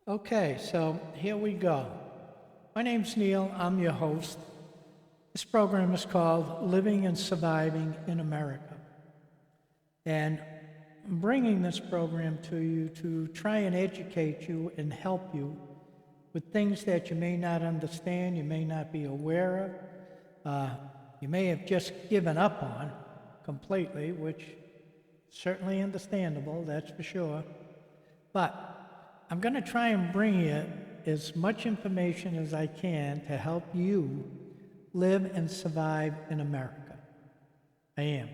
Okay, so here we go. My name's Neil. I'm your host. This program is called Living and Surviving in America. And I'm bringing this program to you to try and educate you and help you with things that you may not understand, you may not be aware of, you may have just given up on completely, which is certainly understandable, that's for sure. But I'm going to try and bring you as much information as I can to help you live and survive in America. I am.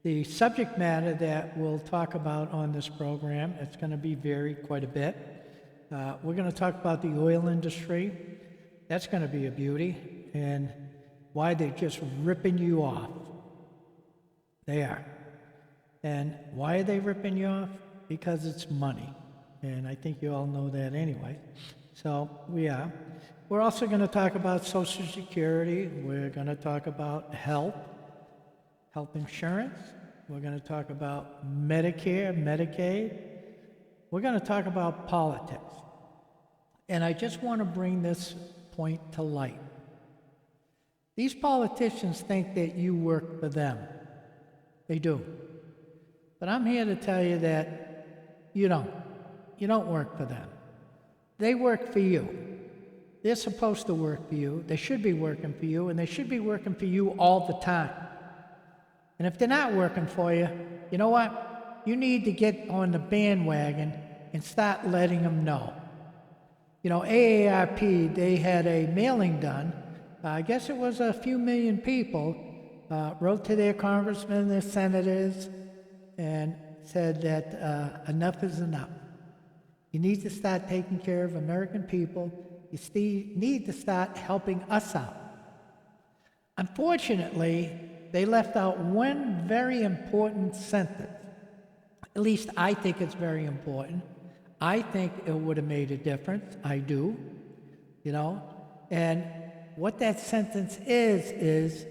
The subject matter that we'll talk about on this program, it's going to be varied quite a bit. We're going to talk about the oil industry. That's going to be a beauty, and why they're just ripping you off. They are. And why are they ripping you off? Because it's money. And I think you all know that anyway. So we are. We're also going to talk about Social Security. We're going to talk about health insurance. We're going to talk about Medicare, Medicaid. We're going to talk about politics. And I just want to bring this point to light. These politicians think that you work for them. They do. But I'm here to tell you that you don't. You don't work for them. They work for you. They're supposed to work for you. They should be working for you, and they should be working for you all the time. And if they're not working for you, you know what? You need to get on the bandwagon and start letting them know. You know, AARP, they had a mailing done. I guess it was a few million people wrote to their congressmen, their senators, and said that enough is enough. You need to start taking care of American people. You need to start helping us out. Unfortunately, they left out one very important sentence. At least I think it's very important. I think it would have made a difference. I do, you know. And what that sentence is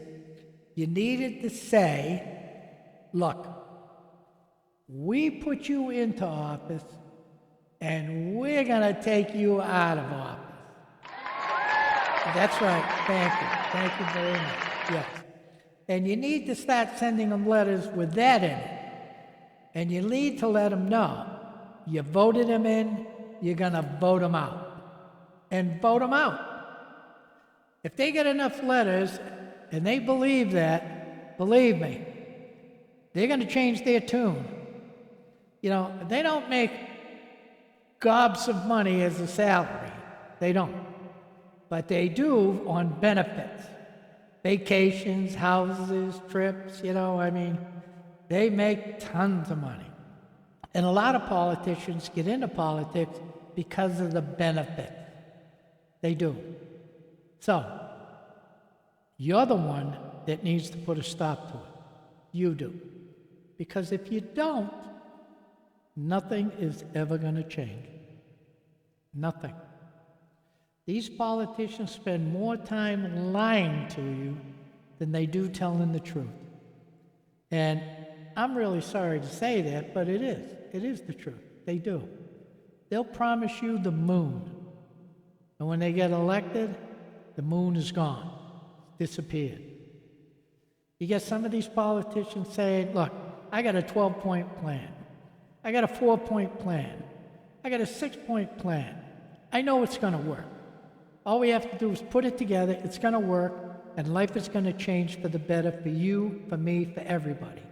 you needed to say, look, we put you into office, and we're going to take you out of office. That's right. Thank you. Thank you very much. Yes. And you need to start sending them letters with that in it. And you need to let them know you voted them in, you're going to vote them out. And vote them out. If they get enough letters and they believe that, believe me, they're going to change their tune. You know, they don't make gobs of money as a salary. They don't. But they do on benefits. Vacations, houses, trips, you know, I mean, they make tons of money. And a lot of politicians get into politics because of the benefits. They do. So, you're the one that needs to put a stop to it. You do. Because if you don't, nothing is ever going to change. Nothing. These politicians spend more time lying to you than they do telling the truth. And I'm really sorry to say that, but it is. It is the truth. They do. They'll promise you the moon. And when they get elected, the moon is gone. It's disappeared. You get some of these politicians saying, look, I got a 12-point plan. I got a 4-point plan. I got a 6-point plan. I know it's going to work. All we have to do is put it together, it's going to work, and life is going to change for the better for you, for me, for everybody.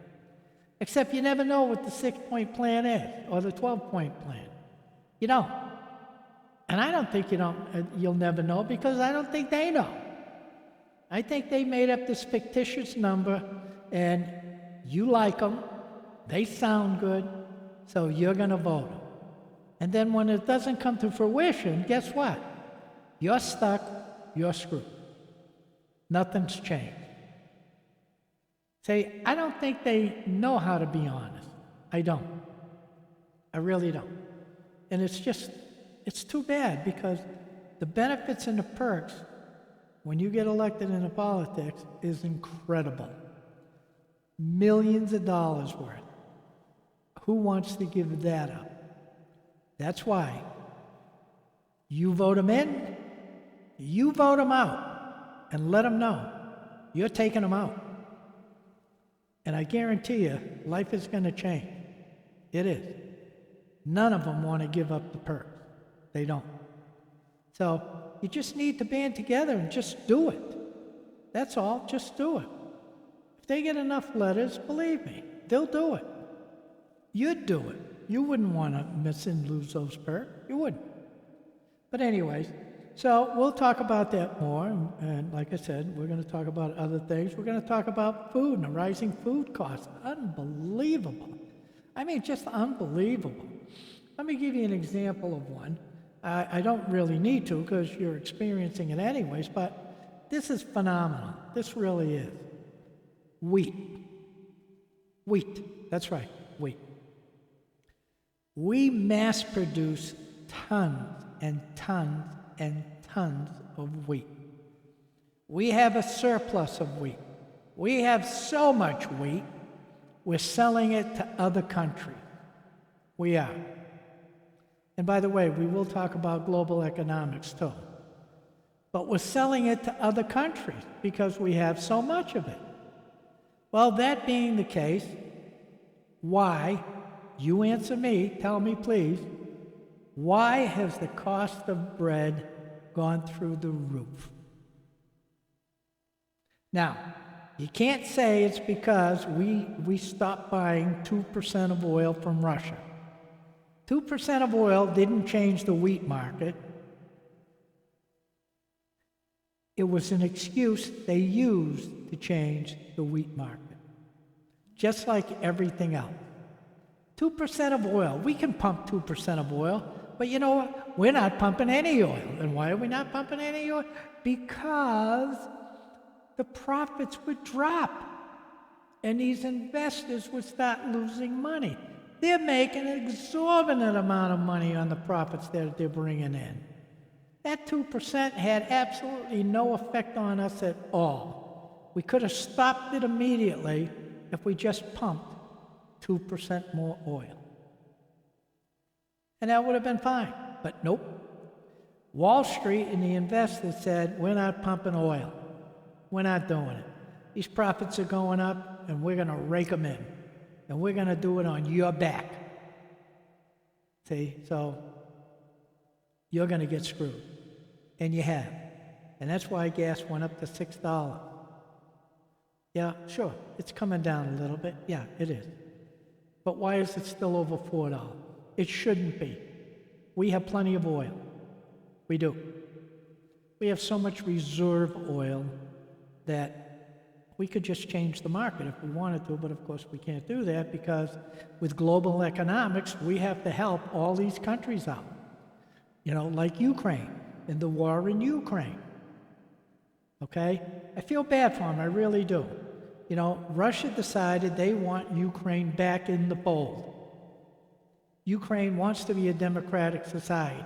Except you never know what the 6-point plan is, or the 12-point plan. You don't. And I don't think you'll never know, because I don't think they know. I think they made up this fictitious number, and you like them, they sound good, so you're going to vote them. And then when it doesn't come to fruition, guess what? You're stuck, you're screwed. Nothing's changed. Say, I don't think they know how to be honest. I don't. I really don't. And it's too bad, because the benefits and the perks when you get elected into politics is incredible. Millions of dollars worth. Who wants to give that up? That's why You vote them in, you vote them out, and let them know you're taking them out. And I guarantee you, life is going to change. It is. None of them want to give up the perks. They don't. So you just need to band together and just do it. That's all. Just do it. If they get enough letters, believe me, they'll do it. You'd do it. You wouldn't want to miss and lose those perks. You wouldn't. But anyways, so we'll talk about that more. And like I said, we're going to talk about other things. We're going to talk about food and the rising food costs. Unbelievable. I mean, just unbelievable. Let me give you an example of one. I don't really need to because you're experiencing it anyways, but this is phenomenal. This really is. Wheat. Wheat. That's right, wheat. We mass produce tons and tons and tons of wheat. We have a surplus of wheat. We have so much wheat, we're selling it to other countries. We are. And by the way, we will talk about global economics too. But we're selling it to other countries because we have so much of it. Well, that being the case, why, you answer me, tell me please, why has the cost of bread gone through the roof? Now, you can't say it's because we stopped buying 2% of oil from Russia. 2% of oil didn't change the wheat market. It was an excuse they used to change the wheat market, just like everything else. 2% of oil, we can pump 2% of oil, but you know what? We're not pumping any oil. And why are we not pumping any oil? Because the profits would drop, and these investors would start losing money. They're making an exorbitant amount of money on the profits that they're bringing in. That 2% had absolutely no effect on us at all. We could have stopped it immediately if we just pumped 2% more oil. And that would have been fine, but nope. Wall Street and the investors said, we're not pumping oil. We're not doing it. These profits are going up, and we're going to rake them in. And we're going to do it on your back. See, so you're going to get screwed. And you have. And that's why gas went up to $6. Yeah, sure, it's coming down a little bit. Yeah, it is. But why is it still over $4? It shouldn't be. We have plenty of oil. We do. We have so much reserve oil that we could just change the market if we wanted to, but of course we can't do that because with global economics, we have to help all these countries out. You know, like Ukraine, and the war in Ukraine. Okay? I feel bad for them, I really do. You know, Russia decided they want Ukraine back in the fold. Ukraine wants to be a democratic society.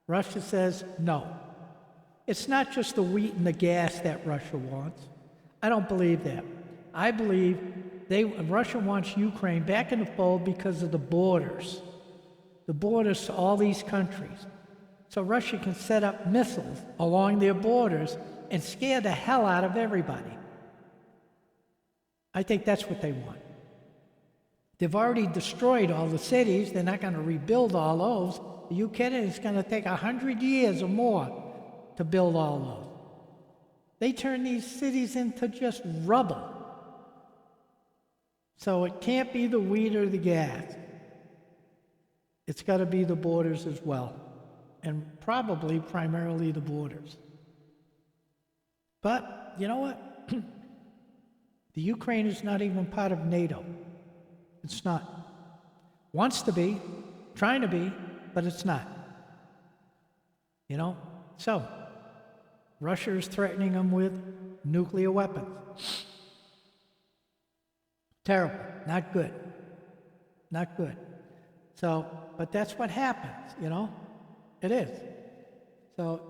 Russia says no. It's not just the wheat and the gas that Russia wants. I don't believe that. I believe Russia wants Ukraine back in the fold because of the borders to all these countries. So Russia can set up missiles along their borders and scare the hell out of everybody. I think that's what they want. They've already destroyed all the cities. They're not going to rebuild all those. Are you kidding? It's going to take 100 years or more to build all those. They turn these cities into just rubble. So it can't be the wheat or the gas. It's got to be the borders as well. And probably primarily the borders. But you know what? The Ukraine is not even part of NATO. It's not. Wants to be, trying to be, but it's not. You know? So, Russia is threatening them with nuclear weapons. Terrible. Not good. Not good. So, but that's what happens, you know? It is. So,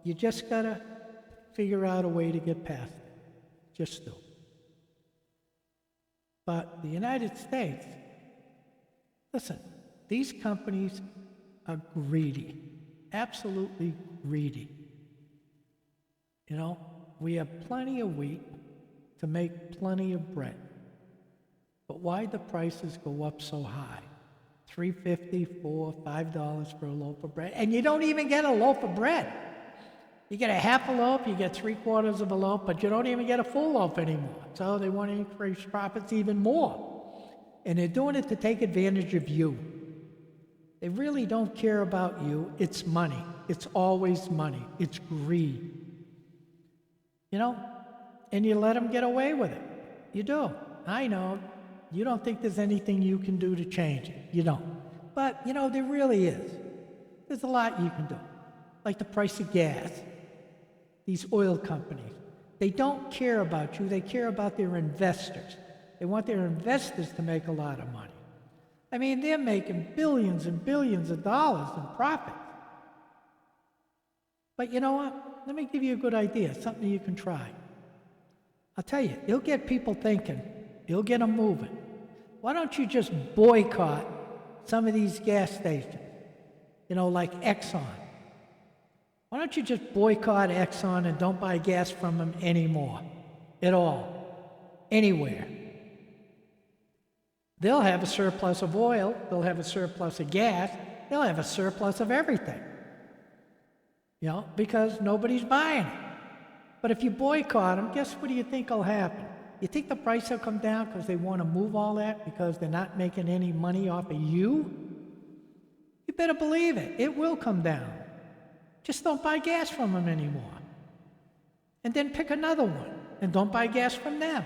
you just gotta figure out a way to get past it. Just do. But the United States, listen, these companies are greedy. absolutely greedy. You know, we have plenty of wheat to make plenty of bread. But why the prices go up so high? $3.50, $4, $5 for a loaf of bread. And you don't even get a loaf of bread. You get a half a loaf, you get 3/4 of a loaf, but you don't even get a full loaf anymore. So they want to increase profits even more. And they're doing it to take advantage of you. They really don't care about you. It's money. It's always money. It's greed. You know? And you let them get away with it. You do. I know. You don't think there's anything you can do to change it. You don't. But, you know, there really is. There's a lot you can do. Like the price of gas. These oil companies. They don't care about you. They care about their investors. They want their investors to make a lot of money. I mean, they're making billions and billions of dollars in profits. But you know what? Let me give you a good idea, something you can try. I'll tell you, it'll get people thinking. It'll get them moving. Why don't you just boycott some of these gas stations? You know, like Exxon. Why don't you just boycott Exxon and don't buy gas from them anymore? At all. Anywhere. They'll have a surplus of oil. They'll have a surplus of gas. They'll have a surplus of everything. You know, because nobody's buying it. But if you boycott them, guess what do you think will happen? You think the price will come down because they want to move all that because they're not making any money off of you? You better believe it. It will come down. Just don't buy gas from them anymore. And then pick another one and don't buy gas from them.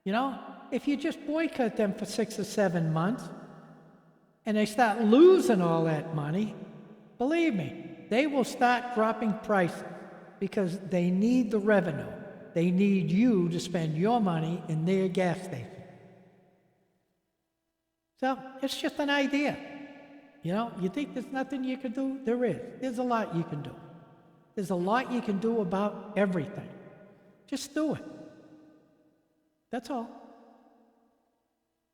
You know, if you just boycott them for 6 or 7 months and they start losing all that money, believe me, they will start dropping prices because they need the revenue. They need you to spend your money in their gas station. So it's just an idea. You know, you think there's nothing you can do? There is. There's a lot you can do. There's a lot you can do about everything. Just do it. That's all.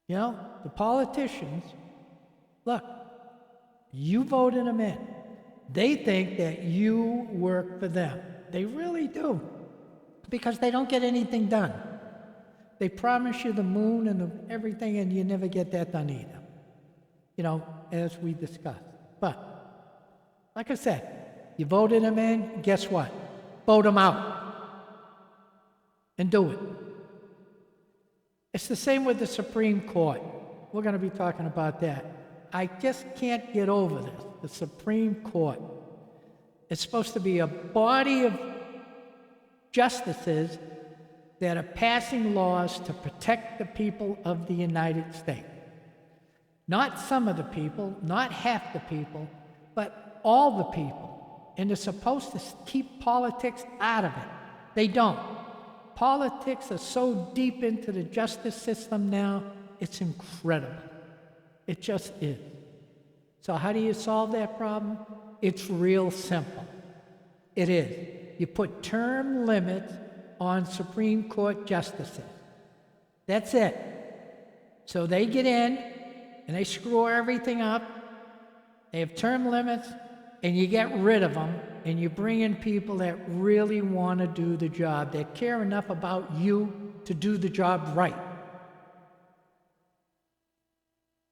You know, the politicians, look, you voted them in. They think that you work for them. They really do. Because they don't get anything done. They promise you the moon and everything, and you never get that done either. You know, as we discussed. But, like I said, you voted them in, guess what? Vote them out. And do it. It's the same with the Supreme Court. We're going to be talking about that. I just can't get over this. The Supreme Court. It's supposed to be a body of justices that are passing laws to protect the people of the United States. Not some of the people, not half the people, but all the people. And they're supposed to keep politics out of it. They don't. Politics are so deep into the justice system now, it's incredible. It just is. So how do you solve that problem? It's real simple. It is. You put term limits on Supreme Court justices. That's it. So they get in, and they screw everything up. They have term limits, and you get rid of them, and you bring in people that really want to do the job, that care enough about you to do the job right.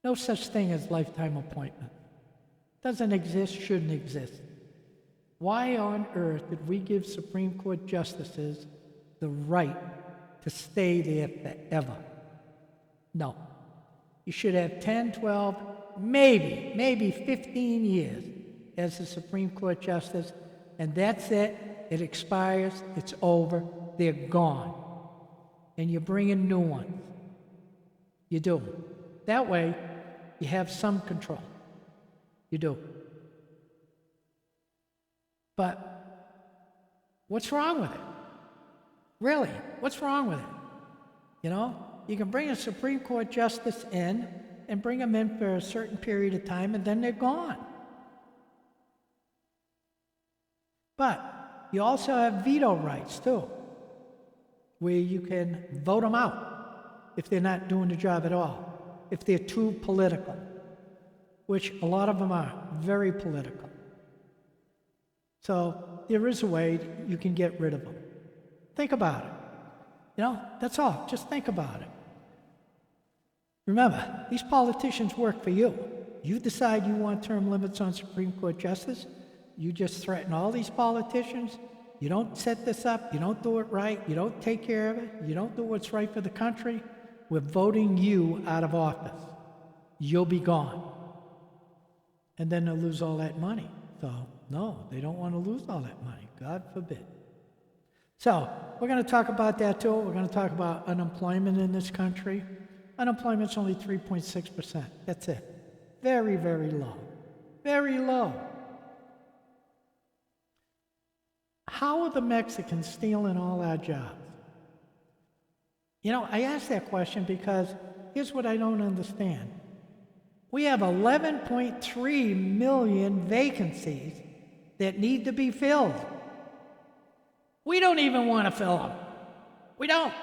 No such thing as lifetime appointment. Doesn't exist, shouldn't exist. Why on earth did we give Supreme Court justices the right to stay there forever? No. You should have 10, 12, maybe 15 years as a Supreme Court justice, and that's it. It expires. It's over. They're gone. And you bring in new ones. You do. That way, you have some control. You do. But what's wrong with it? Really, what's wrong with it? You know, you can bring a Supreme Court justice in and bring them in for a certain period of time, and then they're gone. But you also have veto rights, too, where you can vote them out if they're not doing the job at all, if they're too political, which a lot of them are, very political. So there is a way you can get rid of them. Think about it. That's all. Just think about it. Remember, these politicians work for you. You decide you want term limits on Supreme Court justice. You just threaten all these politicians. You don't set this up. You don't do it right. You don't take care of it. You don't do what's right for the country. We're voting you out of office. You'll be gone. And then they'll lose all that money. So, no, they don't want to lose all that money. God forbid. So, we're going to talk about that too. We're going to talk about unemployment in this country. Unemployment's only 3.6%. That's it. Very, very low. Very low. How are the Mexicans stealing all our jobs? I ask that question because here's what I don't understand. We have 11.3 million vacancies that need to be filled. We don't even want to fill them. We don't.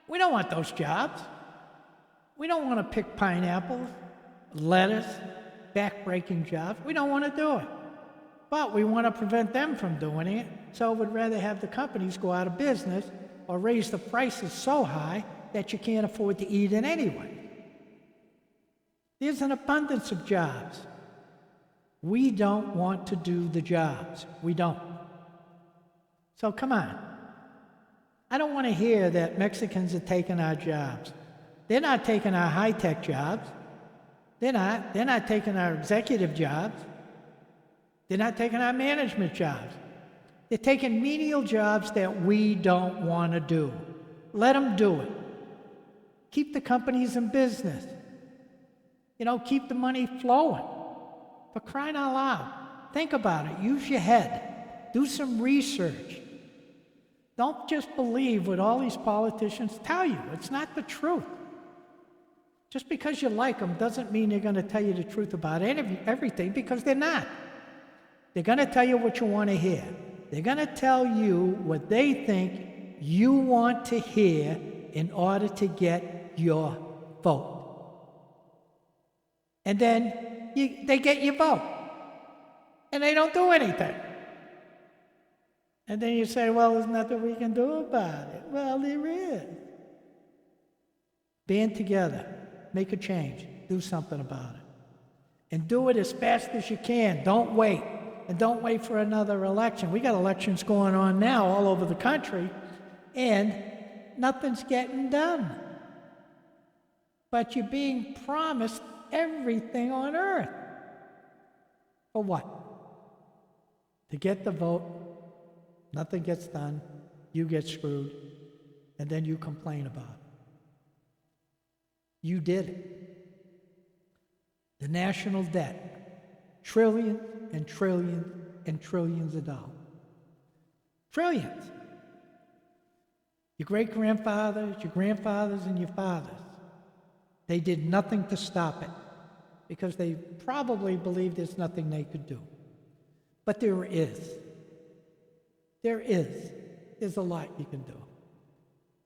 We don't want those jobs. We don't want to pick pineapples, lettuce, back-breaking jobs. We don't want to do it. But we want to prevent them from doing it, so we'd rather have the companies go out of business or raise the prices so high that you can't afford to eat it anyway. There's an abundance of jobs. We don't want to do the jobs. We don't. So come on. I don't want to hear that Mexicans are taking our jobs. They're not taking our high-tech jobs. They're not. They're not taking our executive jobs. They're not taking our management jobs. They're taking menial jobs that we don't want to do. Let them do it. Keep the companies in business. Keep the money flowing. For crying out loud, think about it. Use your head. Do some research. Don't just believe what all these politicians tell you. It's not the truth. Just because you like them doesn't mean they're going to tell you the truth about everything, because they're not. They're going to tell you what you want to hear. They're going to tell you what they think you want to hear in order to get your vote. And then they get your vote. And they don't do anything. And then you say, well, there's nothing we can do about it. Well, there is. Band together. Make a change. Do something about it. And do it as fast as you can. Don't wait. And don't wait for another election. We got elections going on now all over the country, and nothing's getting done. But you're being promised everything on earth. For what? To get the vote. Nothing gets done. You get screwed. And then you complain about it. You did it. The national debt. Trillions and trillions and trillions of dollars. Trillions. Your great-grandfathers, your grandfathers, and your fathers, they did nothing to stop it because they probably believed there's nothing they could do. But there is. There is. There's a lot you can do.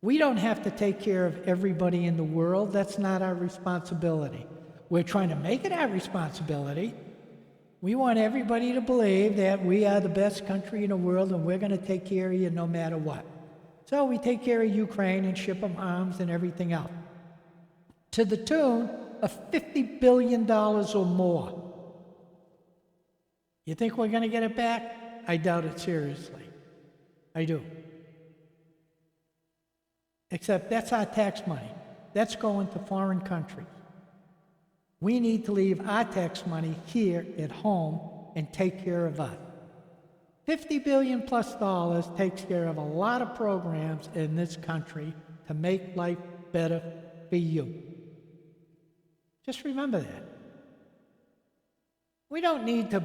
We don't have to take care of everybody in the world. That's not our responsibility. We're trying to make it our responsibility. We want everybody to believe that we are the best country in the world and we're going to take care of you no matter what. So we take care of Ukraine and ship them arms and everything else, to the tune of $50 billion or more. You think we're going to get it back? I doubt it seriously. I do. Except that's our tax money. That's going to foreign countries. We need to leave our tax money here at home and take care of us. $50 billion plus takes care of a lot of programs in this country to make life better for you. Just remember that. We don't need to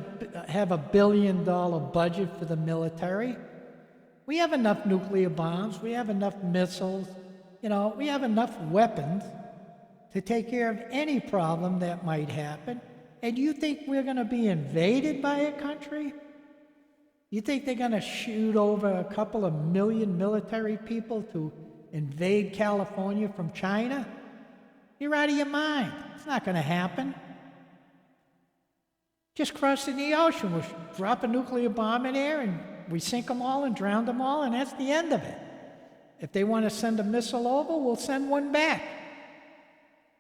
have a $1 billion budget for the military. We have enough nuclear bombs. We have enough missiles. We have enough weapons to take care of any problem that might happen. And you think we're going to be invaded by a country? You think they're going to shoot over a couple of million military people to invade California from China? You're out of your mind. It's not going to happen. Just crossing the ocean. We'll drop a nuclear bomb in there and we sink them all and drown them all, and that's the end of it. If they want to send a missile over, we'll send one back.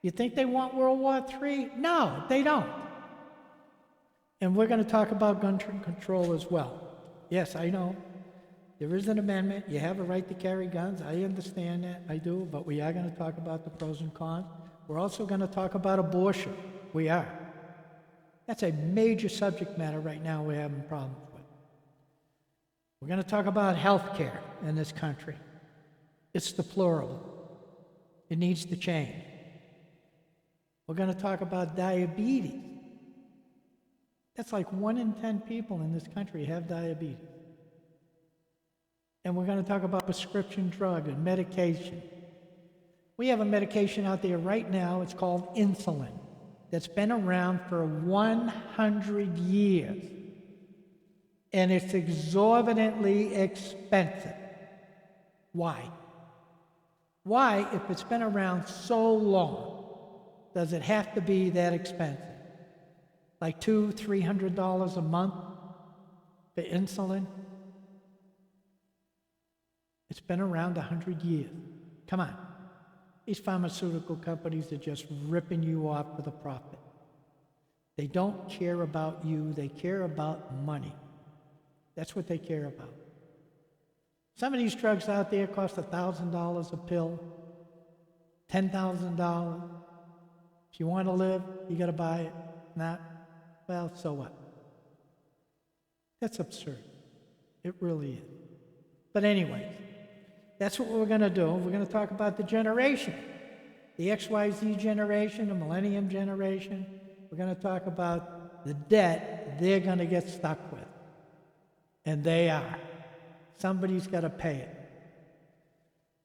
You think they want World War III? No, they don't. And we're going to talk about gun control as well. Yes, I know. There is an amendment. You have a right to carry guns. I understand that. I do. But we are going to talk about the pros and cons. We're also going to talk about abortion. We are. That's a major subject matter right now we're having problems with. We're going to talk about health care in this country. It's deplorable. It needs to change. We're going to talk about diabetes. That's like 1 in 10 people in this country have diabetes. And we're going to talk about prescription drug and medication. We have a medication out there right now, it's called insulin, that's been around for 100 years. And it's exorbitantly expensive. Why? Why, if it's been around so long, does it have to be that expensive? Like $200-300 a month for insulin? It's been around 100 years. Come on. These pharmaceutical companies are just ripping you off for the profit. They don't care about you. They care about money. That's what they care about. Some of these drugs out there cost $1,000 a pill, $10,000. If you want to live, you got to buy it. Not, well, so what? That's absurd. It really is. But anyways, that's what we're going to do. We're going to talk about the generation, the XYZ generation, the millennium generation. We're going to talk about the debt they're going to get stuck with. And they are. Somebody's got to pay it.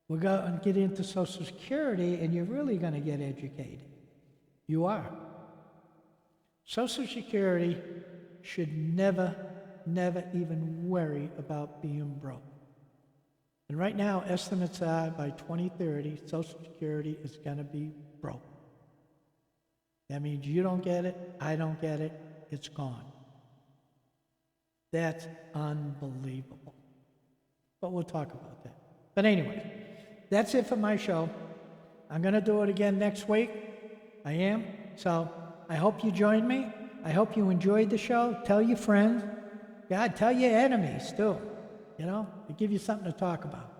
We're going to get into Social Security, and you're really going to get educated. You are. Social Security should never even worry about being broke. And right now, estimates are by 2030, Social Security is going to be broke. That means you don't get it, I don't get it, it's gone. That's unbelievable. But we'll talk about that. But anyway, that's it for my show. I'm going to do it again next week. I am. So I hope you join me. I hope you enjoyed the show. Tell your friends. God, tell your enemies too. You know, to give you something to talk about.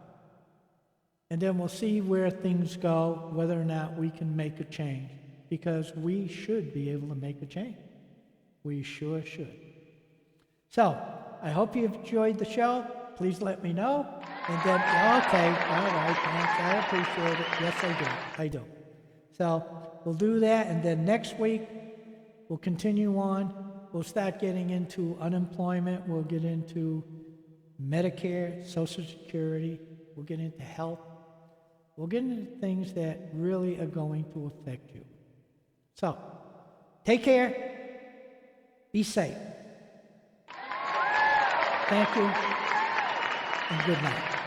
And then we'll see where things go, whether or not we can make a change. Because we should be able to make a change. We sure should. So, I hope you've enjoyed the show. Please let me know. And then, okay, all right, thanks. I appreciate it. Yes, I do. So, we'll do that. And then next week, we'll continue on. We'll start getting into unemployment. We'll get into Medicare, Social Security. We'll get into health. We'll get into things that really are going to affect you. So, take care. Be safe. Thank you, and good night.